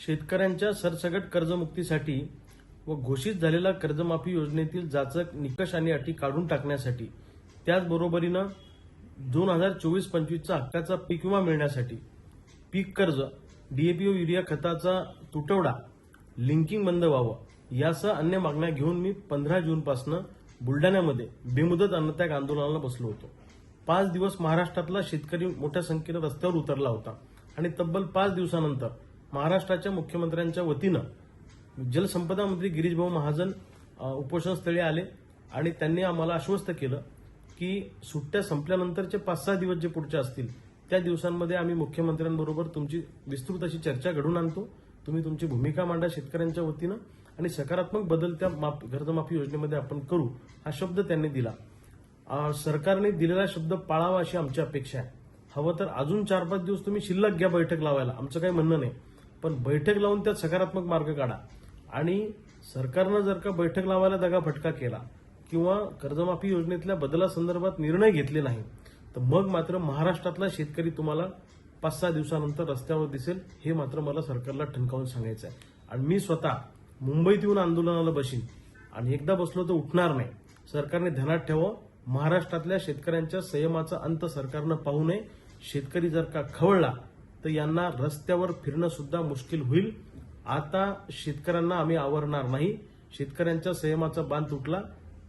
शेतकऱ्यांच्या सरसकट कर्जमुक्तीसाठी व घोषित झालेल्या कर्जमाफी योजनेतील जाचक निकष आणि अटी काढून टाकण्यासाठी, त्याचबरोबरीनं 2024-25चा हक्काचा पीक विमा मिळण्यासाठी, पीक कर्ज, डीएपी व युरिया खताचा तुटवडा लिंकिंग बंद व्हावं यासह अन्य मागण्या घेऊन मी 15 जूनपासून बुलढाण्यामध्ये बेमुदत अन्नत्याग आंदोलनाला बसलो होतो. 5 दिवस महाराष्ट्रातला शेतकरी मोठ्या संख्येनं रस्त्यावर उतरला होता आणि तब्बल 5 दिवसानंतर महाराष्ट्राच्या मुख्यमंत्र्यांच्या वतीनं जलसंपदा मंत्री गिरीश भाऊ महाजन उपोषणस्थळी आले आणि त्यांनी आम्हाला आश्वस्त केलं की सुट्ट्या संपल्यानंतरचे 5-6 दिवस जे पुढचे असतील त्या दिवसांमध्ये आम्ही मुख्यमंत्र्यांबरोबर तुमची विस्तृत अशी चर्चा घडवून आणतो. तुम्ही तुमची भूमिका मांडा शेतकऱ्यांच्या वतीनं आणि सकारात्मक बदल त्या कर्जमाफी योजनेमध्ये आपण करू, हा शब्द त्यांनी दिला. सरकारने दिलेला शब्द पाळावा अशी आमची अपेक्षा आहे. हवं तर अजून 4-5 दिवस तुम्ही शिल्लक घ्या बैठक लावायला, आमचं काही म्हणणं नाही, पण बैठक लावून त्यात सकारात्मक मार्ग काढा. आणि सरकारनं जर का बैठक लावायला दगाफटका केला किंवा कर्जमाफी योजनेतल्या बदलासंदर्भात निर्णय घेतले नाही तर मग मात्र महाराष्ट्रातला शेतकरी तुम्हाला 5-6 दिवसानंतर रस्त्यावर दिसेल, हे मात्र मला सरकारला ठणकावून सांगायचं आहे. आणि मी स्वतः मुंबईत येऊन आंदोलनाला बसीन आणि एकदा बसलो तर उठणार नाही. सरकारने ध्यानात ठेवावं, महाराष्ट्रातल्या शेतकऱ्यांच्या संयमाचा अंत सरकारनं पाहू नये. शेतकरी जर का खवळला तर यांना रस्त्यावर फिरणं सुद्धा मुश्किल होईल. आता शेतकऱ्यांना आम्ही आवरणार नाही. शेतकऱ्यांच्या संयमाचा बांध तुटला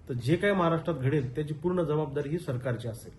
तर जे काही महाराष्ट्रात घडेल त्याची पूर्ण जबाबदारी ही सरकारची असेल.